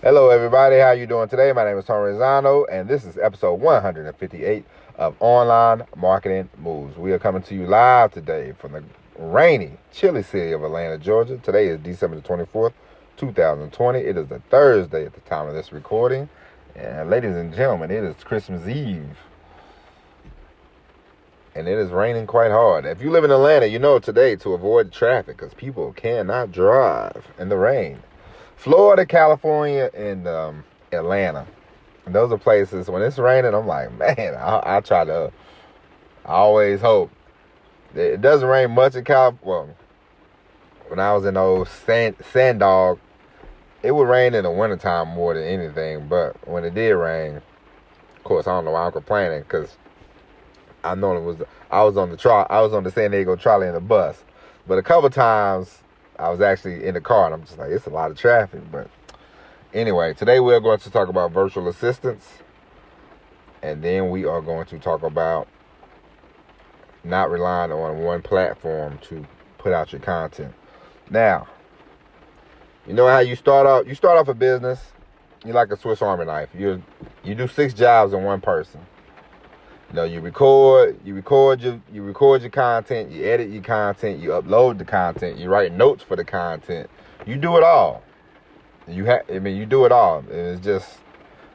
Hello, everybody. How you doing today? My name is Tony Rizzano, and this is episode 158 of Online Marketing Moves. We are coming to you live today from the rainy, chilly city of Atlanta, Georgia. Today is December the 24th, 2020. It is a Thursday at the time of this recording. And ladies and gentlemen, it is Christmas Eve. And it is raining quite hard. If you live in Atlanta, you know today to avoid traffic because people cannot drive in the rain. Florida, California, and Atlanta. And those are places, when it's raining, I'm like, man, I always hope. It doesn't rain much in California. Well, when I was in old Sand Dog, it would rain in the wintertime more than anything. But when it did rain, of course, I don't know why I'm complaining because I know I was on the San Diego trolley in the bus. But a couple times I was actually in the car, and I'm just like, it's a lot of traffic. But anyway, today we're going to talk about virtual assistants, and then we are going to talk about not relying on one platform to put out your content. Now, you know how you start off? You start off a business, you're like a Swiss Army knife. You do 6 jobs in one person. You know, you record your content, you edit your content, you upload the content, you write notes for the content. You do it all. You do it all. It's just,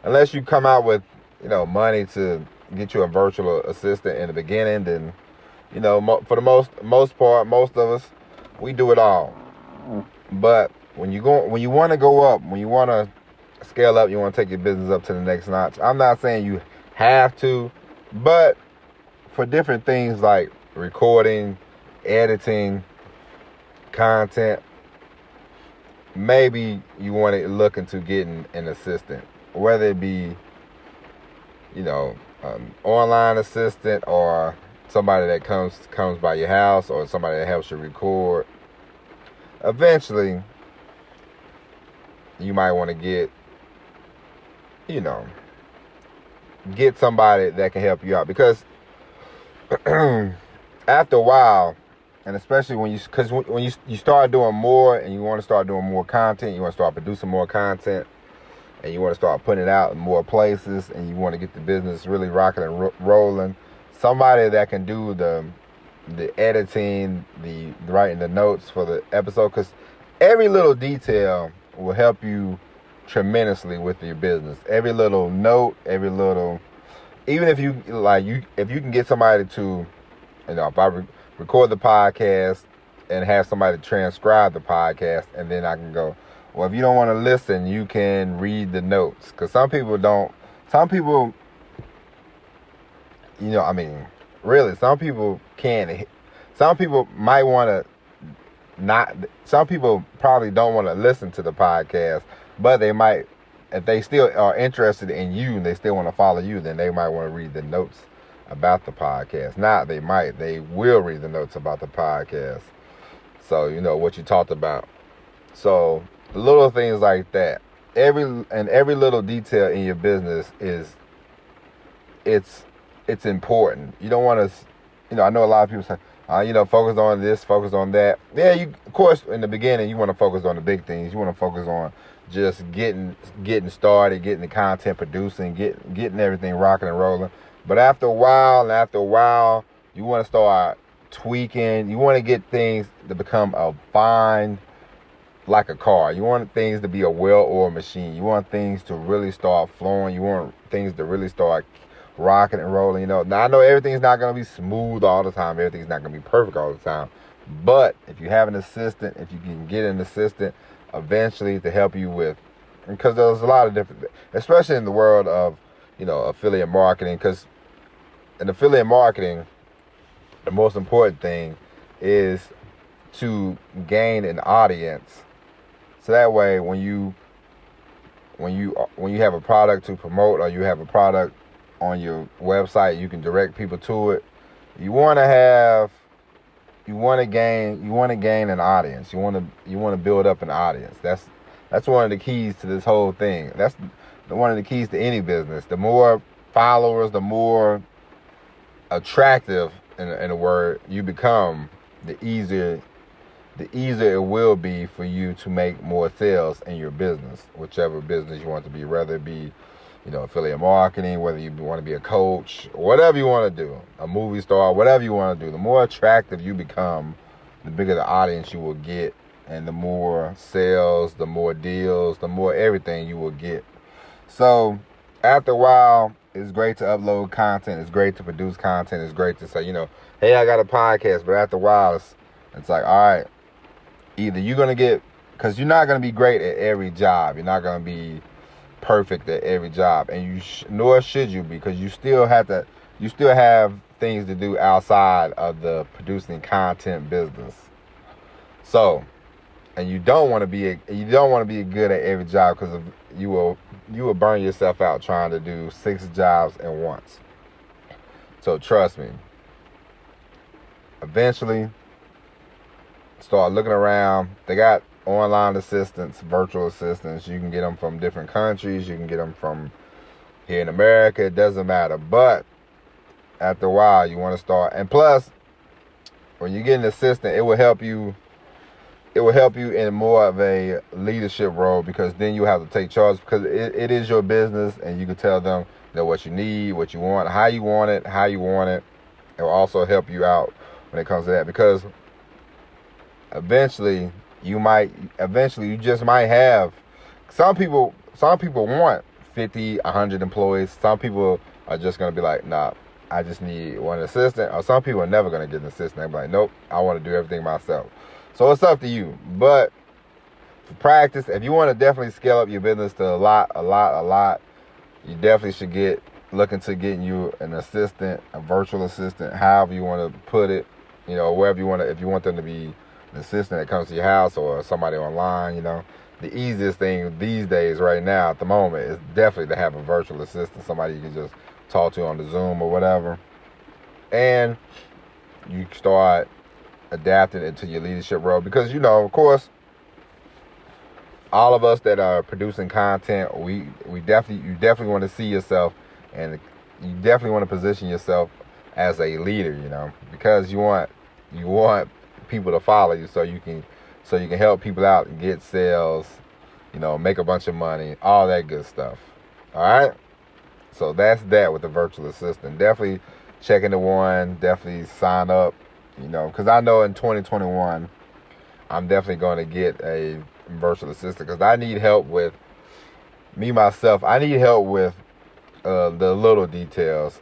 unless you come out with, money to get you a virtual assistant in the beginning, then, for the most part, most of us, we do it all. But when you want to go up, when you want to scale up, you want to take your business up to the next notch. I'm not saying you have to. But for different things like recording, editing, content, maybe you want to look into getting an assistant, whether it be, an online assistant or somebody that comes by your house or somebody that helps you record. Eventually, you might want to get somebody that can help you out, because after a while, and especially when you start doing more and you want to start doing more content, you want to start producing more content, and you want to start putting it out in more places, and you want to get the business really rocking and rolling, somebody that can do the editing, the writing the notes for the episode, because every little detail will help you tremendously with your business. Every little note, even if you can get somebody to, if I record the podcast and have somebody transcribe the podcast, and then I can go, well, if you don't want to listen, you can read the notes, because some people, really, some people can't. Some people might want to not. Some people probably don't want to listen to the podcast, but they might, if they still are interested in you and they still want to follow you, then they might want to read the notes about the podcast. They will read the notes about the podcast. So, what you talked about. So, little things like that. Every little detail in your business it's important. You don't want to, I know a lot of people say, focus on this, focus on that. Yeah, of course, in the beginning, you want to focus on the big things. You want to focus on just getting started, getting the content producing, getting everything rocking and rolling. But after a while, you want to start tweaking. You want to get things to become like a car. You want things to be a well-oiled machine. You want things to really start flowing. You want things to really start rocking and rolling. Now, I know everything's not going to be smooth all the time. Everything's not going to be perfect all the time. But if you have an assistant, if you can get an assistant eventually to help you with, because there's a lot of different, especially in the world of, affiliate marketing, because in affiliate marketing, the most important thing is to gain an audience. So that way, when you have a product to promote, or you have a product on your website, you can direct people to it. You want to gain an audience. You want to build up an audience. That's one of the keys to this whole thing. That's one of the keys to any business. The more followers, the more attractive, in a word, you become, the easier the easier it will be for you to make more sales in your business, whichever business you want to be, whether it be, affiliate marketing, whether you want to be a coach, whatever you want to do, a movie star, whatever you want to do. The more attractive you become, the bigger the audience you will get, and the more sales, the more deals, the more everything you will get. So after a while, it's great to upload content. It's great to produce content. It's great to say, hey, I got a podcast. But after a while, it's like, all right, either you're going to get, because you're not going to be great at every job. You're not going to be perfect at every job. And nor should you be, because you still have things to do outside of the producing content business. So, and you don't want to be good at every job, because you will burn yourself out trying to do 6 jobs at once. So trust me. Eventually, start looking around. They got online assistants, virtual assistants. You can get them from different countries. You can get them from here in America. It doesn't matter. But after a while, you want to start. And plus, when you get an assistant, it will help you in more of a leadership role, because then you have to take charge, because it is your business, and you can tell them what you need, what you want, how you want it. It will also help you out when it comes to that, because eventually you just might have some people want 50, 100 employees. Some people are just going to be like, nah, I just need one assistant. Or some people are never going to get an assistant. They're like, nope, I want to do everything myself. So it's up to you. But for practice, if you want to definitely scale up your business to a lot, you definitely should look into getting you an assistant, a virtual assistant, however you want to put it, wherever you want to. If you want them to be an assistant that comes to your house, or somebody online, the easiest thing these days right now at the moment is definitely to have a virtual assistant, somebody you can just talk to on the Zoom or whatever. And you start adapting into your leadership role, because of course, all of us that are producing content, you definitely want to see yourself, and you definitely want to position yourself as a leader, because you want people to follow you, so you can help people out and get sales, make a bunch of money, all that good stuff. All right, so that's that with the virtual assistant. Definitely check into one. Definitely sign up. Because I know in 2021, I'm definitely going to get a virtual assistant, because I need help with myself. I need help with the little details.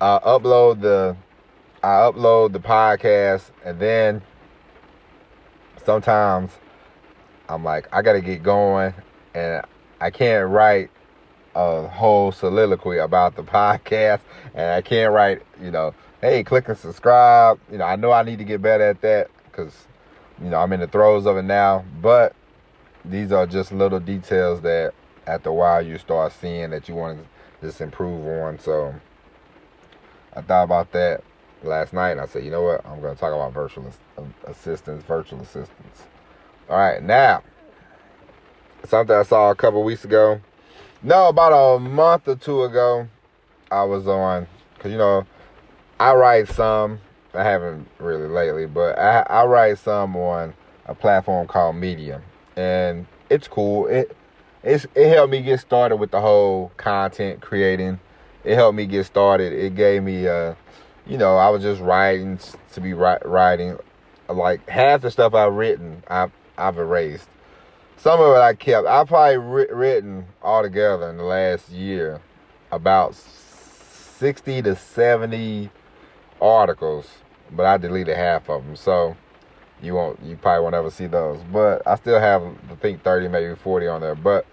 I upload the podcast, and then sometimes I'm like, I got to get going, and I can't write a whole soliloquy about the podcast, and I can't write, hey, click and subscribe. I know I need to get better at that, because, I'm in the throes of it now. But these are just little details that after a while you start seeing that you want to just improve on. So I thought about that last night, and I said, you know what? I'm going to talk about virtual assistants. All right, now, something I saw a couple weeks ago. No, about a month or two ago, I was on, because, I write some. I haven't really lately, but I write some on a platform called Medium, and it's cool. It helped me get started with the whole content creating. It helped me get started. It gave me, I was just writing to be writing. Like half the stuff I've written, I've erased. Some of it I kept. I've probably written altogether in the last year about 60 to 70 articles, but I deleted half of them, so you probably won't ever see those. But I still have, I think, 30, maybe 40 on there. But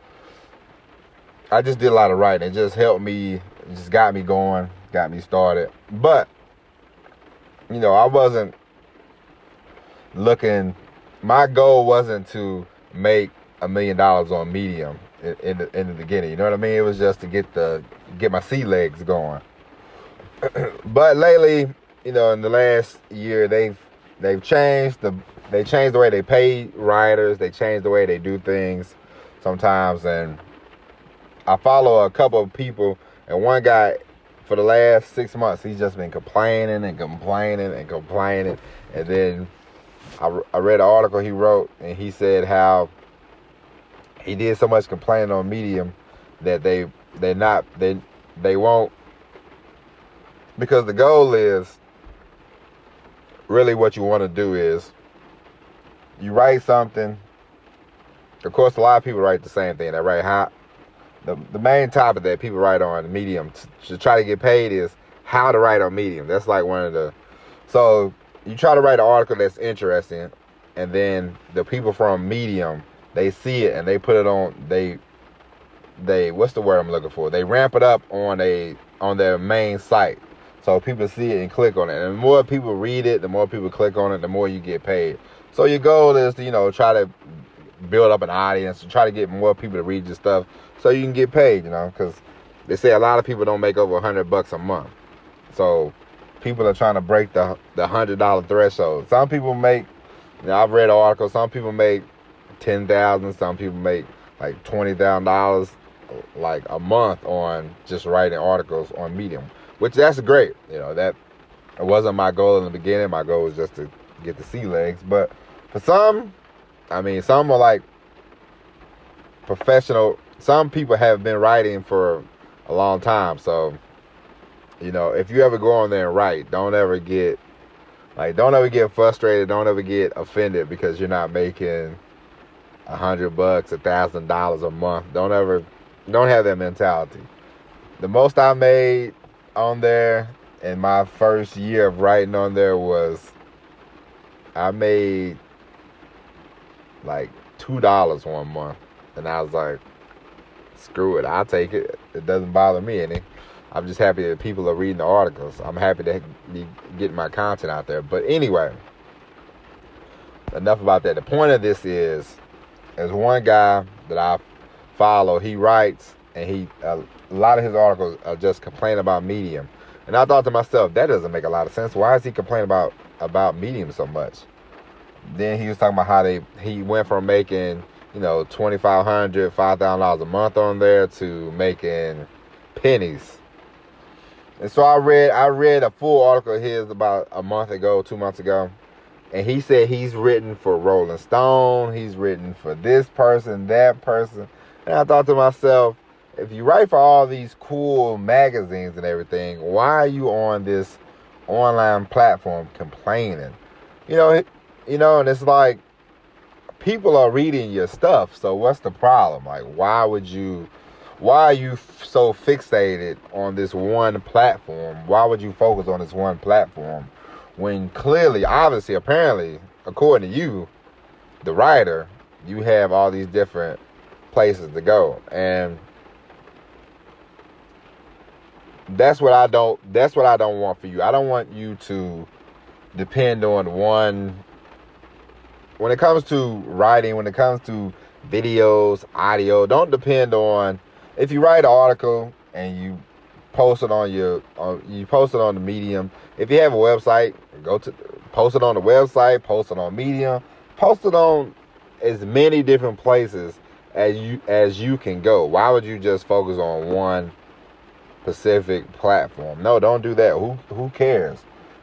I just did a lot of writing. It just helped me, it just got me going, got me started. But I wasn't looking. My goal wasn't to make $1 million on Medium in the beginning. You know what I mean? It was just to get my sea legs going. But lately, in the last year, they've changed the way they pay writers. They changed the way they do things sometimes, and I follow a couple of people, and one guy, for the last 6 months, he's just been complaining, and then I read an article he wrote, and he said how he did so much complaining on Medium that they won't, because the goal is really what you want to do is you write something. Of course, a lot of people write the same thing. They write how the main topic that people write on Medium to try to get paid is how to write on Medium. That's like one of the, so you try to write an article that's interesting, and then the people from Medium, they see it and they put it on, they what's the word I'm looking for? They ramp it up on their main site. So people see it and click on it. And the more people read it, the more people click on it, the more you get paid. So your goal is to, try to build up an audience and try to get more people to read your stuff so you can get paid, because they say a lot of people don't make over $100 a month. So people are trying to break the $100 threshold. Some people make, I've read articles, some people make $10,000, some people make like $20,000 like a month on just writing articles on Medium, which that's great. That it wasn't my goal in the beginning. My goal was just to get the sea legs. But for some, some are like professional. Some people have been writing for a long time. So, if you ever go on there and write, don't ever get frustrated. Don't ever get offended because you're not making $100, $1,000 a month. Don't have that mentality. The most I made on there in my first year of writing on there was I made like $2 one month, and I was like, screw it, I'll take it. It doesn't bother me any. I'm just happy that people are reading the articles. I'm happy to be getting my content out there. But anyway, enough about that. The point of this is, there's one guy that I follow. He writes, and a lot of his articles are just complaining about Medium. And I thought to myself, that doesn't make a lot of sense. Why is he complaining about Medium so much? Then he was talking about how he went from making $2,500, $5,000 a month on there to making pennies. And so I read a full article of his about a month ago, 2 months ago. And he said he's written for Rolling Stone. He's written for this person, that person. And I thought to myself, if you write for all these cool magazines and everything, why are you on this online platform complaining? And it's like, people are reading your stuff. So what's the problem? Like, why are you so fixated on this one platform? Why would you focus on this one platform when clearly, obviously, apparently, according to you, the writer, you have all these different places to go? And that's what I don't want for you. I don't want you to depend on one. When it comes to writing, when it comes to videos, audio, don't depend on, if you write an article and you post it on the Medium. If you have a website, post it on the website, post it on Medium, post it on as many different places as you can go. Why would you just focus on one specific platform? No, don't do that. Who cares?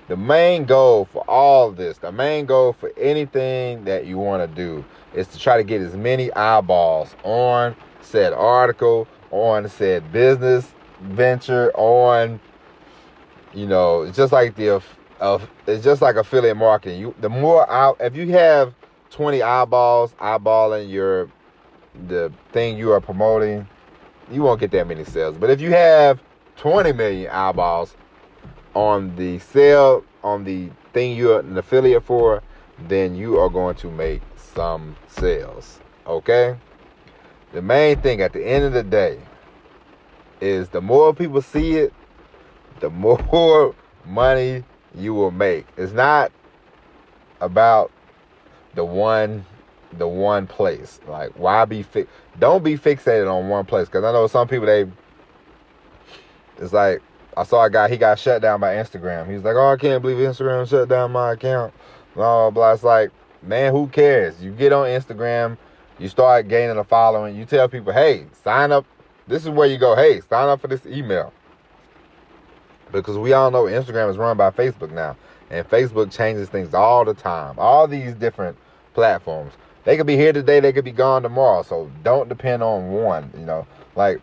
The main goal for all this, the main goal for anything that you want to do is to try to get as many eyeballs on said article, on said business venture, on, it's just like it's just like affiliate marketing. If you have 20 eyeballing the thing you are promoting, you won't get that many sales. But if you have 20 million eyeballs on the thing you're an affiliate for, then you are going to make some sales. Okay? The main thing at the end of the day is the more people see it, the more money you will make. It's not about the one place. Like, why don't be fixated on one place. Because I know some people, it's like, I saw a guy, he got shut down by Instagram. He's like, oh, I can't believe Instagram shut down my account. Blah, blah, blah. It's like, man, who cares? You get on Instagram, you start gaining a following, you tell people, hey, sign up. This is where you go, hey, sign up for this email. Because we all know Instagram is run by Facebook now. And Facebook changes things all the time. All these different platforms. They could be here today, they could be gone tomorrow. So don't depend on one, Like,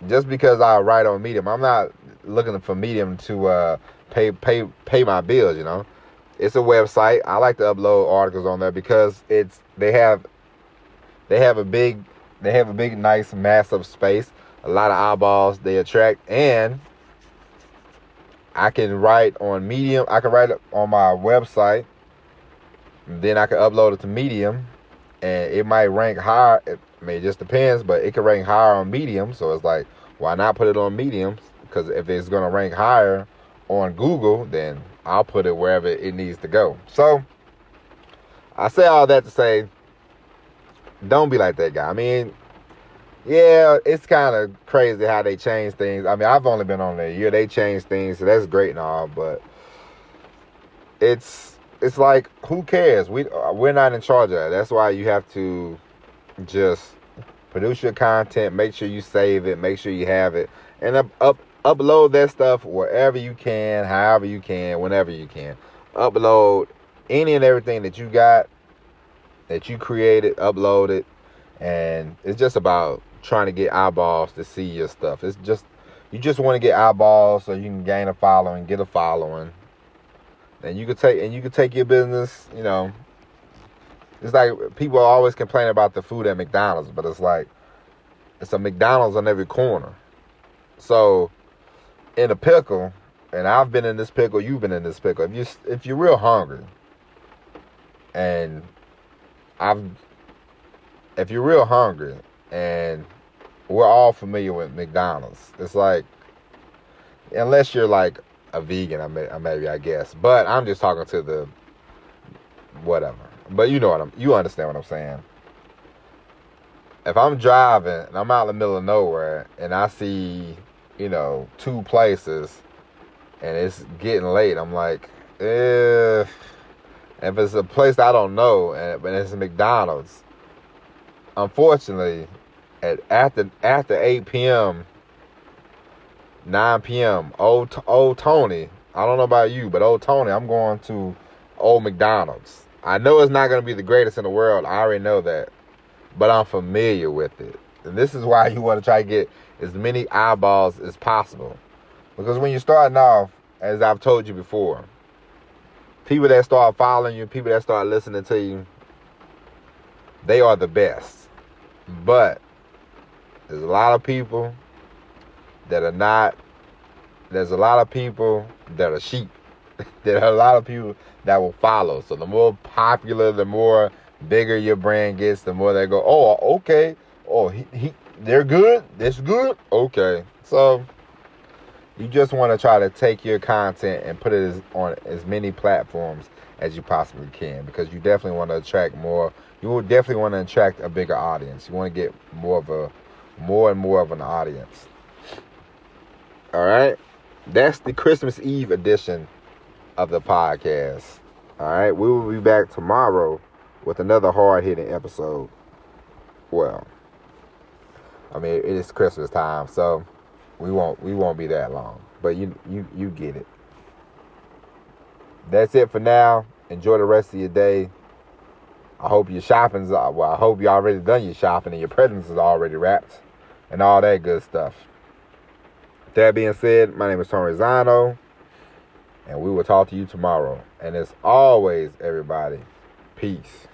just because I write on Medium, I'm not looking for Medium to pay my bills. It's a website. I like to upload articles on there because they have a big nice massive space, a lot of eyeballs they attract, and I can write on Medium. I can write it on my website, and then I can upload it to Medium, and it might rank higher. It just depends, but it can rank higher on Medium. So it's like, why not put it on Medium? Because if it's going to rank higher on Google, then I'll put it wherever it needs to go. So I say all that to say, don't be like that guy. I mean, yeah, it's kind of crazy how they change things. I mean, I've only been on there a year. They change things, so that's great and all, but it's like, who cares? We're not in charge of that. That's why you have to just produce your content, make sure you save it, make sure you have it, and upload that stuff wherever you can, however you can, whenever you can. Upload any and everything that you got, that you created, upload it, and it's just about trying to get eyeballs to see your stuff. You just want to get eyeballs so you can gain a following, get a following, and you could take your business. It's like people always complain about the food at McDonald's, but it's like, it's a McDonald's on every corner. So in a pickle, and I've been in this pickle, you've been in this pickle. If you're real hungry, and if you're real hungry, and we're all familiar with McDonald's, it's like, unless you're like a vegan, I guess, but I'm just talking to the whatever. But you understand what I'm saying. If I'm driving and I'm out in the middle of nowhere and I see, two places and it's getting late, I'm like, if it's a place I don't know and it's a McDonald's, unfortunately, after 8 p.m., 9 p.m., old Tony, I don't know about you, but old Tony, I'm going to old McDonald's. I know it's not going to be the greatest in the world. I already know that. But I'm familiar with it. And this is why you want to try to get as many eyeballs as possible. Because when you're starting off, as I've told you before, people that start following you, people that start listening to you, they are the best. But there's a lot of people that are not. There's a lot of people that are sheep. There are a lot of people that will follow. So the more popular, the more bigger your brand gets, the more they go, oh, okay. Oh, they're good. This good. Okay. So you just want to try to take your content and put it on as many platforms as you possibly can, because you definitely want to attract more. You will definitely want to attract a bigger audience. You want to get more and more of an audience. All right. That's the Christmas Eve edition of the podcast. All right. We will be back tomorrow with another hard-hitting episode. Well, I mean, it is Christmas time, so we won't be that long. But you get it. That's it for now. Enjoy the rest of your day. I hope your I hope you already done your shopping and your presents is already wrapped and all that good stuff. That being said, my name is Tony Zano, and we will talk to you tomorrow. And as always, everybody, peace.